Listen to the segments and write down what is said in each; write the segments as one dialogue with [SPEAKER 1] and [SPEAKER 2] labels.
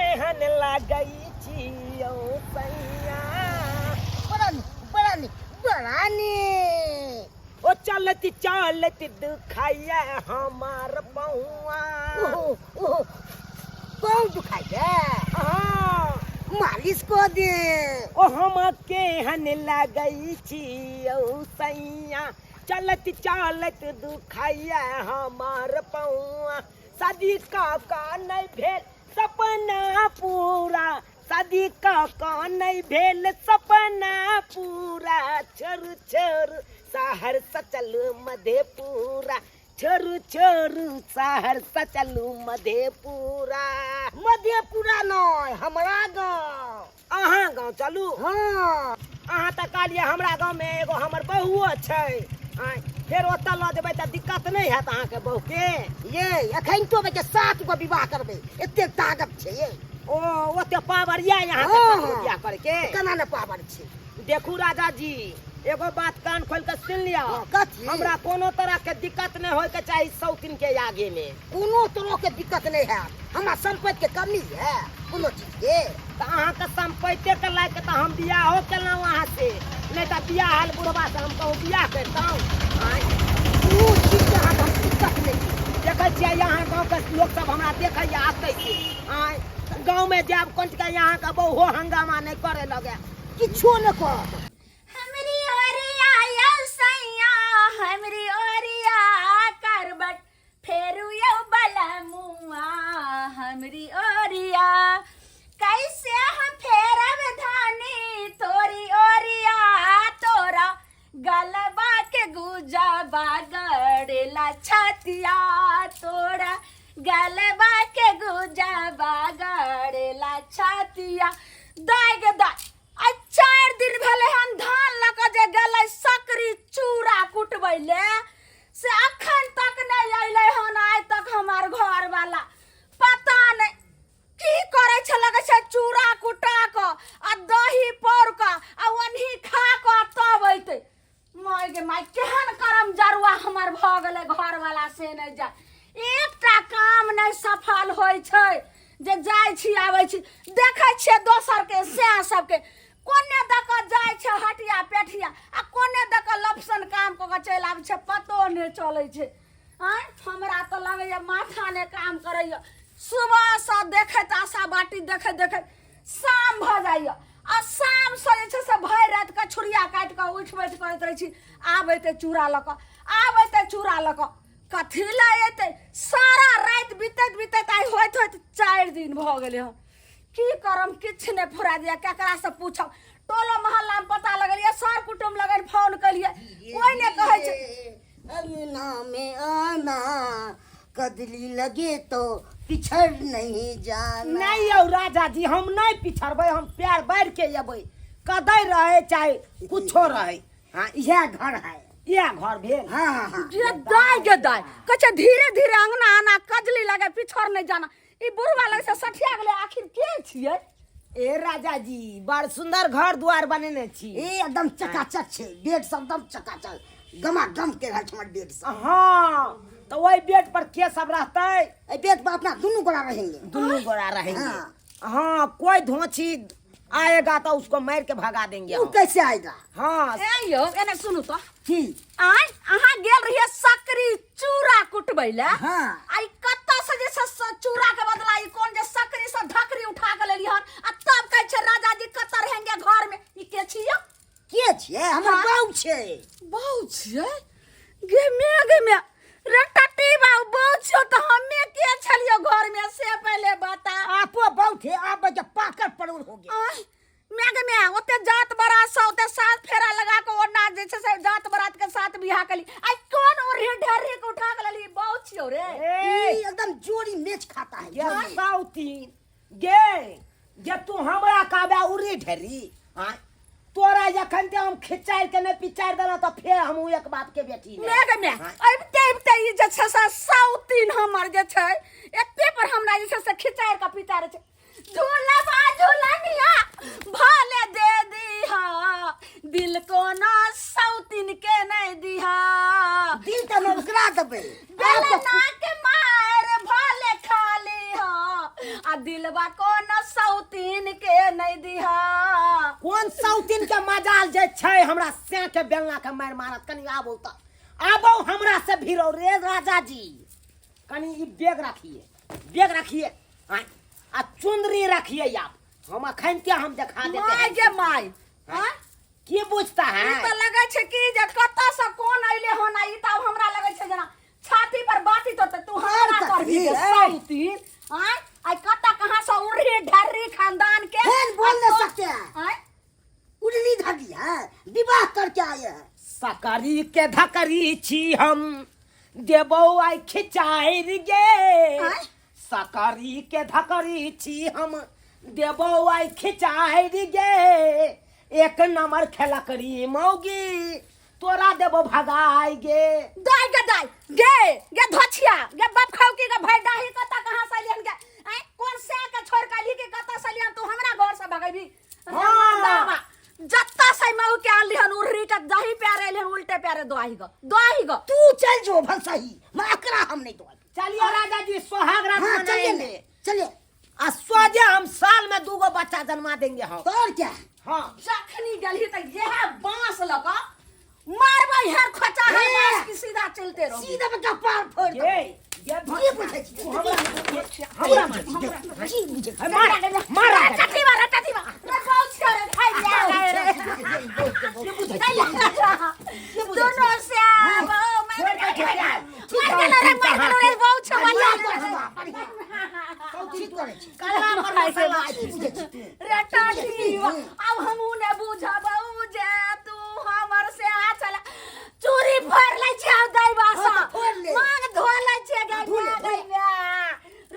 [SPEAKER 1] केहन लागई छियो सैया
[SPEAKER 2] बड़ानी
[SPEAKER 1] ओ चलत चलत दुखाइया हमार पहुआ
[SPEAKER 2] कौन दुखाइया
[SPEAKER 1] हाँ
[SPEAKER 2] मालिश को दे
[SPEAKER 1] ओ हम केहन लागई छियो सैया चलत चलत दुखाइया हमार पहुआ शादी का नहीं भेल सपना पूरा शादी का नहीं भेल सपना पूरा छोरू छोरू सहरसा चलू मधेपुरा छोरू छोरू सहरसा चलू मधेपुरा
[SPEAKER 2] नहीं हमारा गाँव
[SPEAKER 1] अहाँ गाँव चलू
[SPEAKER 2] हाँ
[SPEAKER 1] अहाँ तक कहलिए हमरा गाँव में एगो हमर बहुओ छै फिर ओतऽ लऽ जेबै तऽ दिक्कत नहीं हैत अहाँके बहू के
[SPEAKER 2] ये अखन तो बच्चे 7 गो विवाह करबे एते ताकत छे ये
[SPEAKER 1] ओ ओते पावर या यहाँ के बियाह करके
[SPEAKER 2] केना ने पावर छे
[SPEAKER 1] देखू राजा जी एगो बात कान खोल के सुन लिया हमरा कोनो तरह के दिक्कत नहीं होय के चाहिए शौकीन के आगे में
[SPEAKER 2] कोनो तरह के दिक्कत नहीं है हमरा संपत्ति के कमी है कोनो चीज के
[SPEAKER 1] तो अहाँ के संपत्ति के लायक तो हम बियाहो केलौं वहाँ से नहीं तो बियाह हाल बुढ़वा से हम कहूँ बियाह करतौं
[SPEAKER 2] कोनो चीज के अहाँ हम दिक्कत नहीं
[SPEAKER 1] देखै छियै यहाँ गाँव के लोग सब हमरा देखैया आते छै गाँव में जाब कोन के यहाँ के बहु हंगामा नहीं करे लगे
[SPEAKER 2] किछो न कर
[SPEAKER 3] हमरी ओरिया यौ सैया हमरी ओरिया करबट फेरू यौ बलमुआ हमरी ओरिया कैसे हम फेरब धानी तोरी ओरिया तोरा गलबा के गुजबा गड़ेला छतिया तोरा गलबा के गुजबा गड़ेला छतिया दाग दाग 4 दिन भेले हम धान लक जे गेलै सकरी चूड़ा कुटबैले से अखन तक नहीं अइले हन आइ तक हमार घर वाला पता नहीं की करे छ लगे छै चूड़ा कुटा क आ दही पौर क आ ओनही खा क तब अइते माय गे माय केहन करम जरुआ हमार भ गेलै घर वाला से नहीं जा एकटा काम नहीं सफल होय छै जे जाय छी आबै छी देखै छियै दोसर के से सबके कोने दक जाय छै हटिया पेठिया आ कोने दक लपसन काम क के चलि आबै छै पतो नहीं चलै छै हमरा तो लगैया माथा ने काम करैया सुबह से देखैत आशा बाटी देखे देखे शाम भ जाइया आ शाम से जे छै से भरि रात के छुरिया काटि के उठ बैठ करैत रहै छी आबैते चूड़ा ल क आबैते चूड़ा ल क कथी ला एते सारा रात बीतैत बीतैत आई होइत होइत 4 दिन भ गेलै हन की करम किछ ने फुरा दिया केकरा से पूछब टोलो मोहल्ला में पता लगलिए सर कुटुम लगन फोन कलिए कोई ने कहै छै
[SPEAKER 2] अंगना में आना कदली लगे तो पिछड़ नहीं जाना
[SPEAKER 1] नहीं यौ राजा जी हम नहीं पिछड़बै हम प्यार बढ़ के अबै कदै रहे चाहे कुछो रहे हाँ यह घर है यह घर भेल
[SPEAKER 2] हाँ
[SPEAKER 3] जे दाय गे दाय कछ धीरे धीरे अंगना आना कजली लगे पिछड़ नहीं जाना ई बुढ़वा लग से सठिया गेले आखिर के छियै
[SPEAKER 1] ए राजा जी बड़ सुंदर घर द्वार बनेने छी
[SPEAKER 2] एकदम चकाचक छे बेड सब एकदम चकाचक गमा गम के रह हमर बेड सब
[SPEAKER 1] हाँ तो वही बेड पर के सब रहते
[SPEAKER 2] ए बेड पर अपना दोनों गोरा रहेंगे
[SPEAKER 1] दोनों गोरा रहेंगे हाँ कोई धोची आएगा तो उसको मार के भगा देंगे
[SPEAKER 2] वो कैसे आएगा
[SPEAKER 1] हाँ
[SPEAKER 3] ए यो एने सुनु तो
[SPEAKER 2] की
[SPEAKER 3] आय अहाँ गेल रहिए सकरी चूड़ा कुटबैले
[SPEAKER 2] हाँ
[SPEAKER 3] आई कत्ता से जे चूड़ा के बदला ई कोन जे सकरी से ढकरी उठा के लेली हन आ तब कहै छै राजा जी कत्ता रहेंगे घर में ई के छियै
[SPEAKER 2] के छे हमर बहू छे
[SPEAKER 3] बहुत छियै गे मे रटटी बाऊ बहुत छो तो हमें के छलियो घर में से पहले बता
[SPEAKER 2] आपो बहुत है आप बजे पाकर पड़ोल हो गए
[SPEAKER 3] मैं ओते जात बारात से ओते साथ फेरा लगा के ओना जे छै से जात बारात के साथ बियाह कली आई कौन और ढेरी के उठा के लेली बहुत छियो रे
[SPEAKER 2] एकदम जोड़ी मैच खाता है
[SPEAKER 1] ये साउथी गे तू हमरा काबे उरी ढेरी हां तोरा जखन ते हम खिचार के ने पिचार देना तो फिर हम एक बात के बेटी
[SPEAKER 3] मैं अब ई जे छै से साउथीन हमर जे छै एते पर हमरा जे छै से खिचार के पिचार छै झूलनिया भले दे दीहा दिल को ना सौतीन के नहीं दीहा
[SPEAKER 2] दिल त नौकरा देबे
[SPEAKER 3] बेलना के मार भले खाली हो आ दिलवा कौन सौतीन के नहीं दिहा।
[SPEAKER 1] कौन सौतीन के मजाल जे छै हमरा से के बेलना के मार मारत कनी आबो त आबो हमरा से भिरो रे राजा जी कनी ई बैग रखिए आ चुंदरी रखिए आप हम अखन के हम दिखा देते
[SPEAKER 3] माय
[SPEAKER 1] हैं
[SPEAKER 3] गे माय हां
[SPEAKER 1] की बुझता है
[SPEAKER 3] ई त लगे छै कि जे कत से कोन आइले हो ना ई त हमरा लगे छै जना छाती पर बाती तो तू हमरा कर दी सौतीन हां आई कत कहां से उड़ी ढर्री खानदान के
[SPEAKER 2] फिर बोल नहीं सकते हैं
[SPEAKER 3] हां
[SPEAKER 2] उड़नी धगी है विवाह करके आए हैं
[SPEAKER 1] सकरी के धकरी छी हम देबो आई खिचाई गे
[SPEAKER 3] आय?
[SPEAKER 1] सकरी के धकरी छी हम देबो आई खिचाई गे एक नंबर खेलकरी मौगी तोरा देबो भगाई गे
[SPEAKER 3] दाई गे धोछिया गे बाप खाऊ की गे भाई डाही कत कहां से लियन के आई कोन से के छोड़ के ली के कत से लियन तू हमरा घर से भगाई
[SPEAKER 1] हाँ।
[SPEAKER 3] जत्ता से मऊ के आलिहन उर्री के दही प्यारे लिहन उल्टे प्यारे दोही ग
[SPEAKER 2] तू चल जो भलसही मैं अकरा हम नहीं तो
[SPEAKER 1] चलिए राजा जी सुहाग रात
[SPEAKER 2] हाँ चलिए
[SPEAKER 1] मनाएंगे
[SPEAKER 2] चलिए
[SPEAKER 1] आ सोजे हम साल में 2 बच्चा जन्मा देंगे हम
[SPEAKER 2] तो और क्या
[SPEAKER 1] हाँ
[SPEAKER 3] जखनी गली त यह बांस लगा मारबै हर खोचा हर बांस की सीधा चलते रहो
[SPEAKER 2] सीधा बेटा पार फोड़ दो।
[SPEAKER 1] ये
[SPEAKER 2] ये पूछे छी
[SPEAKER 1] हमरा
[SPEAKER 2] जी मुझे
[SPEAKER 1] मारा
[SPEAKER 3] टटी मार रे बहुत छोरे खाई रे दोनों से मार रे बहुत छोरा
[SPEAKER 2] ठीक करे छी
[SPEAKER 1] कला पर मसाला
[SPEAKER 3] रे टटी अब हमहू ने बुझबौ जे तू हमर से आ चला चूरी फोड़ ले छै दाई बासा
[SPEAKER 2] फोड़ ले।
[SPEAKER 3] मांग धो ले छै गैया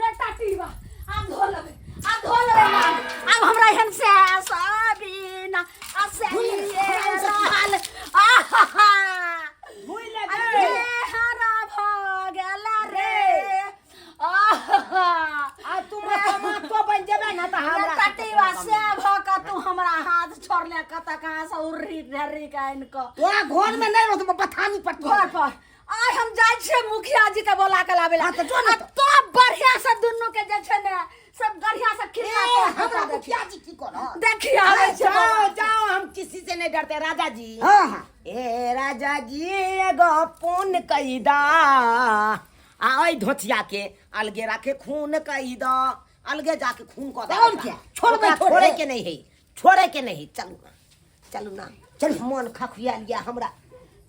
[SPEAKER 3] रे टटी बा अब धो लेबे अब हमरा हन से सबीना असलिए रहल आहा
[SPEAKER 1] भूल ले
[SPEAKER 3] अरे हरा भ गेला रे आहा
[SPEAKER 1] आ तुम तो बन जेबे ना त हमरा
[SPEAKER 3] टटीवा से भ क तू हमरा हाथ छोड़ ले कत कहां से उर्री ढर्री का इनको
[SPEAKER 2] तोरा घर में नहीं रहो तो पठानी पट
[SPEAKER 3] घर पर आज हम जाय छे मुखिया जी के बोला के लावेला
[SPEAKER 2] हाँ, तो जो ना
[SPEAKER 3] तो बढ़िया से दुन्नु के जे छे ने सब बढ़िया से खिला के
[SPEAKER 2] हमरा मुखिया जी की करो
[SPEAKER 3] देखिए आवे छे
[SPEAKER 1] जाओ हम किसी से नहीं डरते राजा जी
[SPEAKER 2] हां हां
[SPEAKER 1] ए राजा जी एगो पुन कईदा आई धोतिया के अलगे रखे खून कईदा अलगे जाके खून को दे
[SPEAKER 2] और क्या?
[SPEAKER 1] छोड़े के नहीं है चलू ना चल मन खखुया लिया हमरा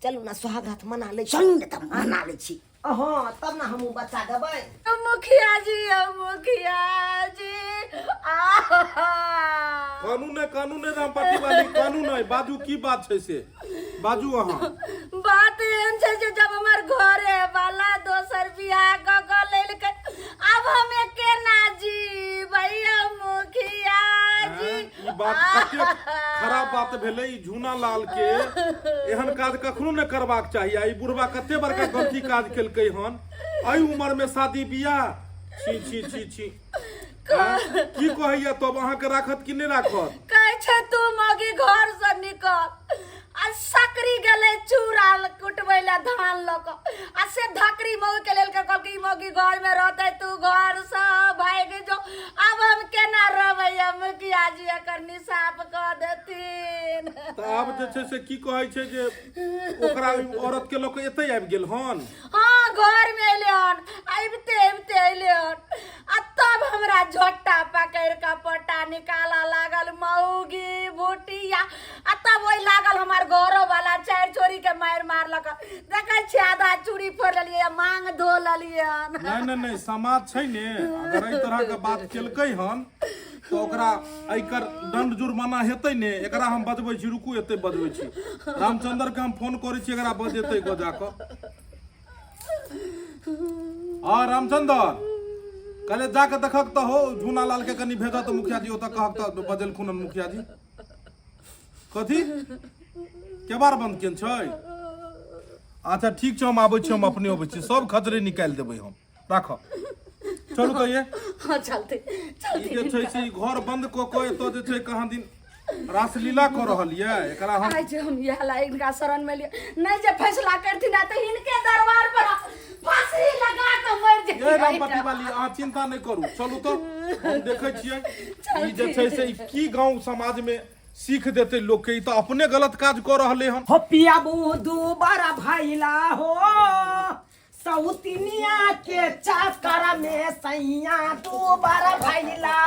[SPEAKER 1] चलू ना सुहाग रात मना ले
[SPEAKER 2] चल ने तब मना ले छी
[SPEAKER 1] हाँ तब ना हम बच्चा देबै
[SPEAKER 3] मुखिया जी
[SPEAKER 4] कानून रामपाटी वाली कानून है बाजू की बात है से बाजू अहाँ
[SPEAKER 3] बात एहन छै जे जब हमर घरे वाला दोसर बियाह क लेल के अब हमें केना जी भैया मुखिया जी
[SPEAKER 4] ई बात कते खराब बात भेलै ई झूना लाल के एहन काज कखनो न करबाक चाहिए ई बुढ़वा कते बड़का गलती काज केलकै हन एहि उम्र में शादी बियाह छी की कहैया तब अहाँ के राखत कि नहीं राखत
[SPEAKER 3] कहै छै तू मगी घर से निकल आ सकरी गेले चूड़ा कुटबै ला धान लक आ से धकरी मौगी के लेल के कहलकै मौगी घर में रहतै तू घर से भाग जो अब हम केना रहबै मुखिया जी एकर निसाफ क देथिन
[SPEAKER 4] त आब जे छै से की कहै छै जे ओकरा औरत के लोक एतै आबि गेल हन
[SPEAKER 3] हाँ घर में एलियन आबिते एलियन आ तब हमरा झोटा पकड़ के पोटा निकाला लागल मौगी बुटिया आ तब ओइ लागल हमार घरो वाला चार चोरी के मारलक देखै छी आधा चूड़ी फोड़ लेलिए मांग धो लेलियन
[SPEAKER 4] नहीं समाज छै ने अगर एहि तरह के बात केलकै हन तो ओकरा एकर दंड जुर्माना हेतै ने एकरा हम बजबै छी रुकू एते बजबै छी रामचंद्र के हम फोन करै छी एकरा बजेतै गजा क हाँ रामचंद्र कले जाके देखक तो हो झूना लाल के कनी भेजत मुखिया जी ओतऽ कहक तो बजलखुन मुखिया जी कथी केबार बंद केन छै अच्छा ठीक छै हम आबै छी हम अपने अबै छी सब खतरे निकाल देबै हम राख चलू कहिए
[SPEAKER 3] हाँ चलते
[SPEAKER 4] ई जे छै से घर बंद क के एतऽ जे छै कहाँ दिन रासलीला कर रहल ये एकरा हम
[SPEAKER 3] आज हम यह ला इनका शरण में लिए नहीं जे फैसला करथिन त इनके दरबार पर फांसी लगा के मर
[SPEAKER 4] ये
[SPEAKER 3] जाइए
[SPEAKER 4] रामपट्टी वाली अहाँ चिंता नहीं करू चलू तो हम देखे छियै ई जे छै से ई की गांव समाज में सीख देते लोग के ई तो अपने गलत काज कर रहले हन
[SPEAKER 1] हो पिया बुदू बड़ा भैला हो सौतिनिया के चाकर में सैया दू बड़ा भैला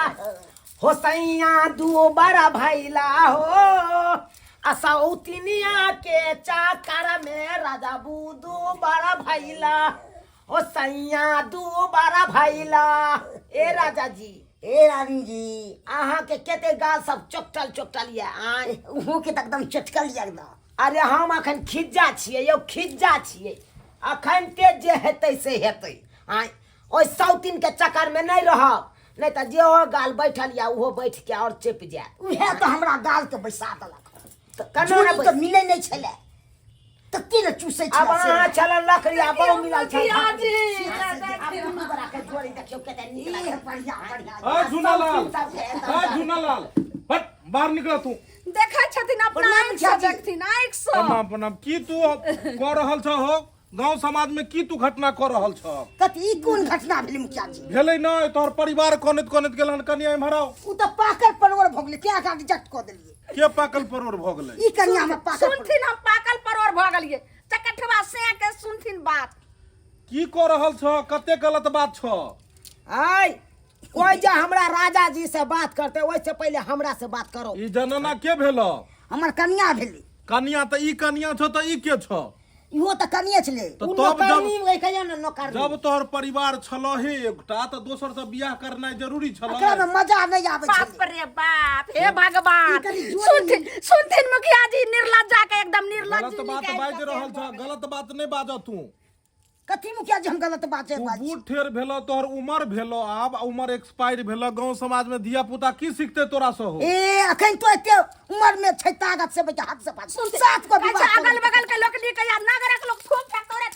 [SPEAKER 1] हो सैया दू बड़ा भैला हो सौतिनिया के चाकर में राजा बुदू बड़ा भैला हो सैया दू बड़ा भैला। ए राजा जी
[SPEAKER 2] ए रानी जी
[SPEAKER 1] अहाँ के केते गाल सब चोकटल ये आय
[SPEAKER 2] उहो के एकदम चटकल एकदम।
[SPEAKER 1] अरे हम अखन खिज्जा छियै यौ खिज्जा छियै अखन ते जे हेतै से हेतै आय ओइ सौतिन के चक्कर में नहीं रहब नहीं तो जे हो गाल बैठल या उहो बैठ के और चेप जाए
[SPEAKER 2] उहे तो हमरा गाल के बैसा देलक
[SPEAKER 1] तो कनो
[SPEAKER 2] जोड़ी
[SPEAKER 1] न
[SPEAKER 2] तो मिले नहीं छले तो तीन चूसे
[SPEAKER 1] अब अहाँ चलन लकड़ी आ बहु मिलल छै
[SPEAKER 3] मुखिया जी,
[SPEAKER 1] अब बड़ा के जोड़ी देखियो केते नीक
[SPEAKER 2] बढ़िया
[SPEAKER 1] लागै
[SPEAKER 2] बढ़िया
[SPEAKER 4] ए झूनालाल हट बाहर निकल तू
[SPEAKER 3] देखै छथिन अपना
[SPEAKER 2] प्रणाम
[SPEAKER 3] आँखि से
[SPEAKER 2] मुखिया जी।
[SPEAKER 3] देखथिन आँखि से
[SPEAKER 4] प्रणाम प्रणाम की तू कह रहल छ हो गांव समाज में की तू घटना कर रहल छ
[SPEAKER 2] कथी कोन घटना भेलै मुखिया जी?
[SPEAKER 4] भेलै न तोहर परिवार कोनत गेलन कनिया इम्हराओ
[SPEAKER 2] उ तो पाकल परवर भ गेलै क्या गाड़ी जट क देलिए
[SPEAKER 4] के पाकल परोर भ गेलै
[SPEAKER 2] ई कनिया में पाकल
[SPEAKER 3] सुनथिन हम पाकल परोर भ गेलिए चकठवा से के सुनथिन बात
[SPEAKER 4] की कह रहल छ कते गलत बात छ
[SPEAKER 1] आय कोई जे हमरा राजा जी से बात करते ओइसे पहले हमरा से बात करो
[SPEAKER 4] ई जनना के भेलो
[SPEAKER 2] हमर कनिया भेलै
[SPEAKER 4] कनिया त ई कनिया छ त ई के छ
[SPEAKER 2] इहो तो कनिए छलै
[SPEAKER 4] तो
[SPEAKER 1] उ
[SPEAKER 4] तब जब
[SPEAKER 1] नौकरनी में कहिया न नौकरनी
[SPEAKER 4] जब तोहर परिवार छलहे एकटा त दोसर से बियाह करनाइ जरूरी
[SPEAKER 2] एकरा
[SPEAKER 4] छल
[SPEAKER 2] में मजा नहीं आबै
[SPEAKER 3] बाप
[SPEAKER 2] छलै
[SPEAKER 3] रे बाप हे भगवान
[SPEAKER 2] ई कनी जोड़ी
[SPEAKER 3] सुनथिन मुखिया जी निर्लज्जा के एकदम निर्लज्ज
[SPEAKER 4] गलत बात
[SPEAKER 3] निकालि
[SPEAKER 4] बाजि
[SPEAKER 3] के
[SPEAKER 4] रहल छ गलत बात नहीं बाज तू
[SPEAKER 2] कथी मुखिया जी हम गलत बात
[SPEAKER 4] तू बूढ़ ठेर भेलो तोहर उमर भेलो आब उमर एक्सपायर भेलो गांव समाज में धिया पुता की सीखते तोरा से हो
[SPEAKER 2] ए अखन तो एते उम्र में छै ताकत से बेटा हाथ से पास साथ को विवाह
[SPEAKER 3] अच्छा अगल बगल के लोग नी कहिया नगर के लोग थूक फेंकतो रे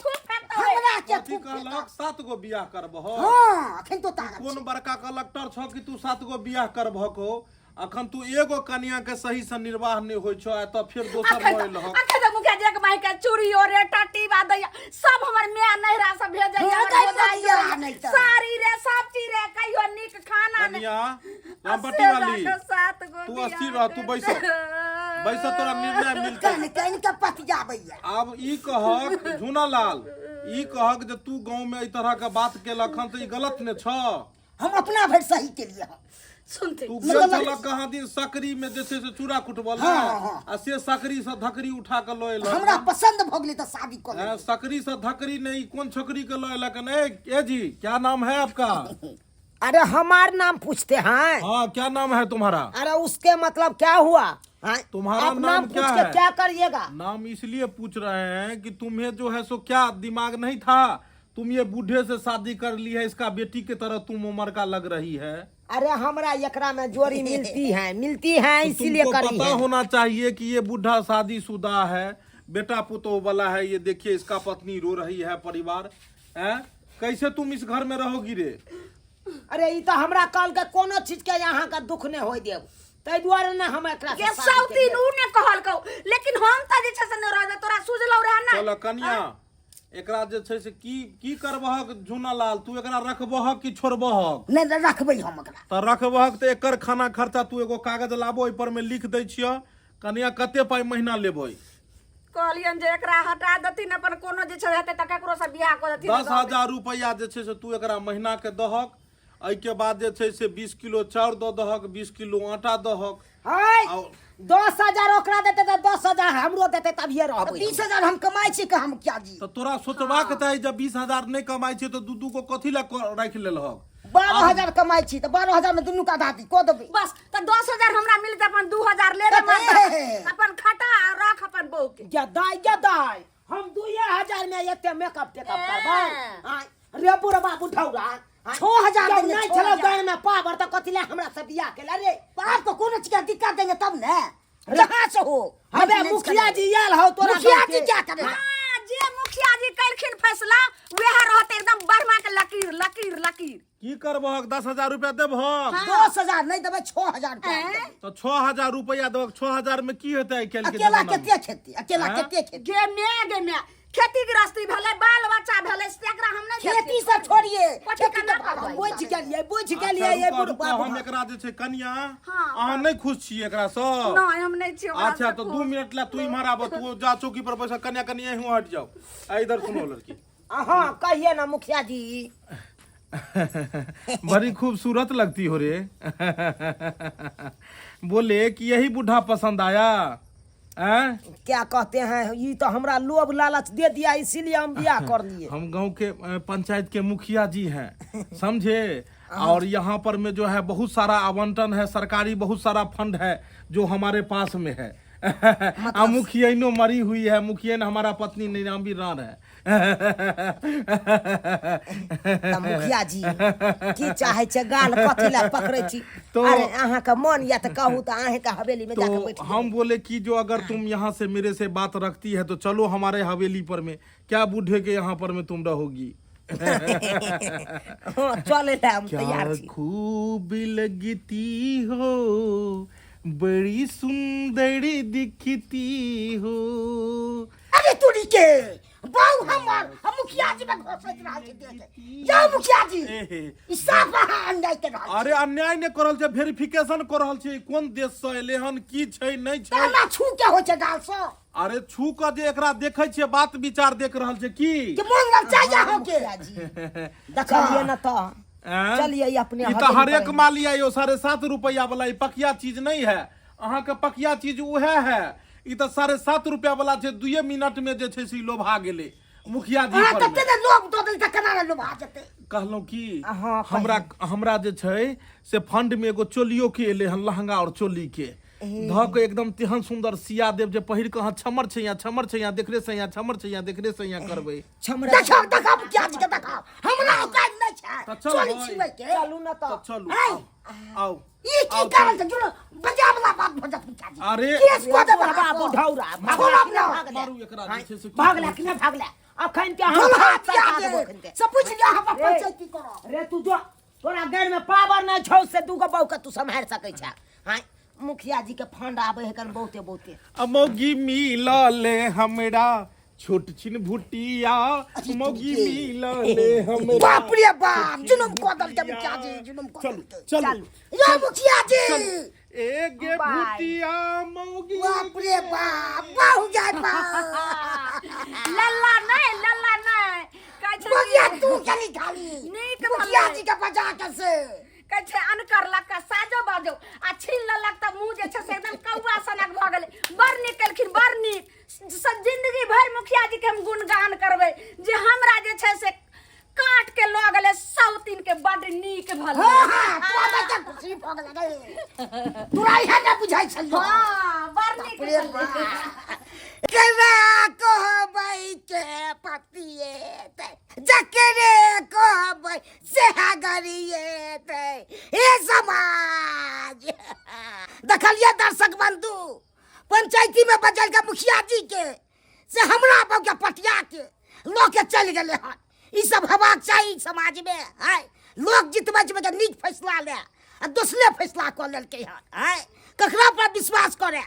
[SPEAKER 2] हमरा के
[SPEAKER 4] कथी कहलक 7 गो बियाह करबह
[SPEAKER 2] हां अखन तो ताकत
[SPEAKER 4] कोन बड़का कलेक्टर छ कि तू 7 गो बियाह करबह को अखन तू एगो कन्या के सही से निर्वाह नहीं होय छ त फिर दोसर मोइल ह
[SPEAKER 3] अखन तो मुखिया जी के माई के चूड़ी और टट्टी बादैया सब हमर मैं नहरा से भेजैया
[SPEAKER 2] नहीं तो
[SPEAKER 3] साड़ी रे सब चीज रे कहियो निक खाना नहीं
[SPEAKER 4] कन्या रामपट्टी वाली तू अस्थिर रह तू बैस तोरा निर्णय मिलतै
[SPEAKER 2] कन कन के पति जाबैया
[SPEAKER 4] अब ई कहक झूनालाल ई कहक जे तू गांव में ई तरह के बात केलक हन त ई गलत ने छ
[SPEAKER 2] हम अपना भर सही के लिए
[SPEAKER 3] सुनते
[SPEAKER 4] तू गेल छलक कहाँ दिन सकरी में जे छै से चूड़ा कुटबल
[SPEAKER 2] हाँ।
[SPEAKER 4] आ से सकरी से धकरी उठा के लऽ एलक
[SPEAKER 2] हमरा पसंद भ गेलै तो शादी कर
[SPEAKER 4] हैं, सकरी से धकरी नहीं कौन छोकरी के लऽ एलक ने ए जी क्या नाम है आपका
[SPEAKER 1] अरे हमार नाम पूछते हैं
[SPEAKER 4] हाँ क्या नाम है तुम्हारा
[SPEAKER 1] अरे उसके मतलब क्या हुआ हाँ?
[SPEAKER 4] तुम्हारा
[SPEAKER 1] आप
[SPEAKER 4] नाम
[SPEAKER 1] पूछ
[SPEAKER 4] क्या
[SPEAKER 1] के
[SPEAKER 4] है?
[SPEAKER 1] क्या करिएगा
[SPEAKER 4] नाम इसलिए पूछ रहे हैं कि तुम्हें जो है सो क्या दिमाग नहीं था तुम ये बूढ़े से शादी कर ली है इसका बेटी की तरह तुम उम्र का लग रही है
[SPEAKER 1] अरे हमरा एकरा में जोड़ी मिलती है इसीलिए
[SPEAKER 4] तुमको
[SPEAKER 1] करी
[SPEAKER 4] पता
[SPEAKER 1] है
[SPEAKER 4] होना चाहिए कि ये बूढ़ा शादीशुदा है बेटा पुतोह वाला है ये देखिए इसका पत्नी रो रही है परिवार है कैसे तुम इस घर में रहोगी रे
[SPEAKER 1] अरे ई तो हमरा कल के कोनो चीज के यहाँ का दुख नहीं होय देब तै दुआरे ने हम एकरा से
[SPEAKER 3] के
[SPEAKER 1] शादी
[SPEAKER 3] सौती
[SPEAKER 1] केलियै।
[SPEAKER 3] नू ने कहल कौ लेकिन हम त जे छै से न रह तोरा सुझलौ रह ना
[SPEAKER 4] चल कन्या एकरा जे छै से की करबहक झूनालाल तू एकरा रखबहक कि छोड़बहक
[SPEAKER 2] नहीं रखबै हम एकरा
[SPEAKER 4] त रखबहक त एकर खाना खर्चा तू एगो कागज लाबो ओइ पर में लिख दै छिय कन्या कते पाई महीना लेबै
[SPEAKER 3] कहलियन जे एकरा हटा देथिन अपन कोनो जे छै हेतै त केकरो से बियाह क देथिन
[SPEAKER 4] 10,000 रुपया जे छै से तू एकरा महीना के दहक एहि के बाद जे छै से 20 किलो चाउर दऽ दहक 20 किलो आटा दहक
[SPEAKER 1] हाय
[SPEAKER 4] और
[SPEAKER 1] 10,000 ओकरा देते तो 10,000 हमरो देते तभिए रहबै
[SPEAKER 2] 20,000 हम कमाई छी के हम क्या जी
[SPEAKER 4] त तोरा सोचबाक चाही जब 20,000 नहीं कमाई छै त दू को कथी ला राखि लेलहक
[SPEAKER 2] 12,000 कमाई छी तो 12,000 में दुनू का आधा को देबै
[SPEAKER 3] बस त 10,000 हमरा मिलत अपन 2,000 ले रे मत अपन खटा आ रख अपन बहू के
[SPEAKER 1] गदाई हम 2,000 में एते मेकअप टेकअप करबै हां रे बुढ़वा बुढ़ौरा
[SPEAKER 2] 6,000 देंगे,
[SPEAKER 1] नहीं
[SPEAKER 2] 6,000
[SPEAKER 1] चलो गाय में पावर तो कथी ले हमरा से बियाह केला रे
[SPEAKER 2] बाप को कोनो चीज का दिक्कत देंगे तब ने
[SPEAKER 1] रहा से हो हबे मुखिया जी आयल हो तोरा
[SPEAKER 2] मुखिया
[SPEAKER 1] गाँव
[SPEAKER 2] जी
[SPEAKER 1] के।
[SPEAKER 2] क्या करे
[SPEAKER 3] हां जे मुखिया जी करखिन फैसला वह रहते एकदम बर्मा के लकीर लकीर लकीर
[SPEAKER 4] की करबहक 10,000 रुपया देबहक
[SPEAKER 2] 10,000 नहीं देबै 6,000 रुपया देबै।
[SPEAKER 4] तो 6,000 रुपया देबहक 6,000 में की हेतै आइ काल्हि के
[SPEAKER 2] अकेला
[SPEAKER 4] जमाना में?
[SPEAKER 2] केते खेती अकेला
[SPEAKER 4] हाँ?
[SPEAKER 2] केते खेती
[SPEAKER 3] गे मैं खेती गृहस्थी भेलै बाल बच्चा भेलै सेकरा हम नहीं
[SPEAKER 2] खेती सब छोड़िए
[SPEAKER 3] पट्टी
[SPEAKER 2] खेती
[SPEAKER 3] केना
[SPEAKER 2] के
[SPEAKER 3] करबै?
[SPEAKER 2] बुझ गेलिए
[SPEAKER 4] अच्छा,
[SPEAKER 2] ये
[SPEAKER 4] रुकऽ,
[SPEAKER 2] बुढ़
[SPEAKER 4] रुकऽ, हम एकरा जे छै कनिया
[SPEAKER 3] हाँ,
[SPEAKER 4] अहाँ नहीं खुश छियै एकरा सँ?
[SPEAKER 3] नहीं हम नहीं छियै ओकरा
[SPEAKER 4] अच्छा
[SPEAKER 3] से
[SPEAKER 4] तो
[SPEAKER 3] खुश।
[SPEAKER 4] 2 मिनट ला तू इम्हर आब तू जा चौकी पर बैठ कन्या कन्या यहीं हट जाओ आ इधर सुनो लड़की
[SPEAKER 1] हाँ कहिए ना मुखिया जी।
[SPEAKER 4] बड़ी खूबसूरत लगती हो रे। बोले कि यही बूढ़ा पसंद आया?
[SPEAKER 1] क्या कहते हैं ये तो हमरा लोभ लालच दे दिया इसीलिए हम ब्याह कर लिए।
[SPEAKER 4] हम गांव के पंचायत के मुखिया जी हैं, समझे? और यहाँ पर में जो है बहुत सारा आवंटन है, सरकारी बहुत सारा फंड है जो हमारे पास में है। मुखियानो मरी हुई है, मुखियन हमारा पत्नी नीलांबी रान है।
[SPEAKER 1] मुखिया जी की चाहे छे गाल कथी ला पकड़े छी?
[SPEAKER 4] तो-
[SPEAKER 1] अरे अहाँ का मन या तो कहू तो अहाँ का हवेली में जाके बैठ
[SPEAKER 4] तो हम बोले कि जो अगर तुम यहाँ से मेरे से बात रखती है तो चलो हमारे हवेली पर में, क्या बूढ़े के यहाँ पर में तुम रहोगी?
[SPEAKER 1] हाँ, चले ला हम
[SPEAKER 4] क्या
[SPEAKER 1] तैयार छी।
[SPEAKER 4] खूब लगती हो, बड़ी सुंदर दिखती हो।
[SPEAKER 2] अरे तूड़ी के बाऊ हम मुखिया जी में घोषित रहा छी देखे जाओ मुखिया जी
[SPEAKER 4] एहे।
[SPEAKER 2] ई सब अन्याय के रहा
[SPEAKER 4] अरे अन्याय ने करल छै, वेरिफिकेशन कर रहल छै कोन देश से एले हन, की छै नहीं छै।
[SPEAKER 2] हमरा छू के हो छे गाल से
[SPEAKER 4] अरे छू के जे एकरा देखे छियै बात विचार देख रहल छै की?
[SPEAKER 2] कि मन लग चाहिए हो के
[SPEAKER 1] चलिए ना तो
[SPEAKER 4] हैं?
[SPEAKER 1] चलिए ये अपने
[SPEAKER 4] ई तो
[SPEAKER 1] हवेली
[SPEAKER 4] हर
[SPEAKER 1] पर
[SPEAKER 4] एक
[SPEAKER 1] है।
[SPEAKER 4] माली आयो 7.5 रुपया वाला, ई पकिया चीज नहीं है। अहाँ के पकिया चीज उहे है, ई तो 7.5 रुपया वाला छै। 2 मिनट में जे छै से लोभा गेले मुखिया जी
[SPEAKER 2] हां
[SPEAKER 4] पर
[SPEAKER 2] तो
[SPEAKER 4] में।
[SPEAKER 2] तेरे लोग दो दिल तक केना लोग आ जते
[SPEAKER 4] कहलौं की
[SPEAKER 1] हाँ,
[SPEAKER 4] हमरा जे छै से फंड में एगो चोलियो के एले हन, लहंगा और चोली के ध के एकदम तेहन सुंदर सिया देव जे पहिर के छमर छै यहाँ देखरे से यहाँ छमर छै यहाँ देखरे से यहाँ करबै।
[SPEAKER 1] छमरा
[SPEAKER 2] देखो देखो मुखिया जी के देखो हमरा औकात नहीं छे
[SPEAKER 4] तो चल
[SPEAKER 2] चोरी
[SPEAKER 4] भाई।
[SPEAKER 2] छिवे के
[SPEAKER 1] चलू ना तो
[SPEAKER 4] तो चलू
[SPEAKER 2] हैं?
[SPEAKER 4] आओ
[SPEAKER 2] ई की कारण से जुलो बजा वाला बात भजत मुखिया जी
[SPEAKER 4] अरे
[SPEAKER 2] केस को दे
[SPEAKER 1] बाबू ढौरा
[SPEAKER 2] खोलब ना
[SPEAKER 4] मारू एकरा जे छै से की
[SPEAKER 1] भागला
[SPEAKER 4] करू?
[SPEAKER 1] कि नहीं भागला? अखन के हम
[SPEAKER 2] झोला
[SPEAKER 1] हाथ
[SPEAKER 2] दिया
[SPEAKER 1] सरका
[SPEAKER 2] दे
[SPEAKER 1] देबो अखन के।
[SPEAKER 2] सब पूछ लिया हम
[SPEAKER 1] रे।
[SPEAKER 2] पंचायती करो
[SPEAKER 1] रे तू जो तोरा घर में पावर नहीं छौ से दूगो बहू के तू संभाल सकै छै। हां मुखिया जी के फंड आवे है कन बहुते बहुते।
[SPEAKER 4] मौगी मिलले हमरा छोट छिन भुटिया, मौगी मिलले हमरा।
[SPEAKER 2] बाप रे बाप जुलुम को दल के मुखिया जी जुलुम को
[SPEAKER 4] चलू चलू
[SPEAKER 2] यो मुखिया जी
[SPEAKER 4] एगे भुटिया मौगी।
[SPEAKER 2] बाप रे बाप बहु जाय बा
[SPEAKER 3] लल्ला नहीं कहै छै
[SPEAKER 2] मुखिया
[SPEAKER 3] कि-
[SPEAKER 2] तू चली खाली
[SPEAKER 3] नीक
[SPEAKER 2] मुखिया
[SPEAKER 3] भले।
[SPEAKER 2] जी के बजा के से
[SPEAKER 3] कहै छै अनकर लक्का साजो बाजो आ छीन ललक त मुंह जे छै से एकदम कौआ सनक भ गेलै। बड़ नीक केलखिन बड़ नीक। जिंदगी भर मुखिया जी के हम गुणगान करबै जे हमरा जे छै से काट के ल गेलै सौतीन के बड़ नीक भले।
[SPEAKER 2] हां हां तू बजा खुशी भ गेलै तोरा इहे न बुझाइ छल
[SPEAKER 3] हाँ बड़ नीक
[SPEAKER 2] रे बाप केना कहबै के पतिए ते जकरे कहबै से गरिए ते हे समाज देखलिए दर्शक बंधु पंचायती में बजल के मुखिया जी के से हमरा बाबू के पटिया के लोग के चल गेले हन। ई सब हेबाक चाही समाज में है। लोग जितबे जब नीक फैसला ले आ दोसरे फैसला क लेलकै हन है। ककरा पर विश्वास करे?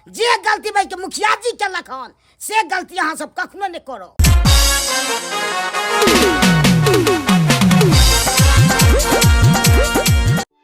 [SPEAKER 2] जे गलती भाई के मुखिया जी केलक हन से गलती अहाँ सब कखनो नहीं करो।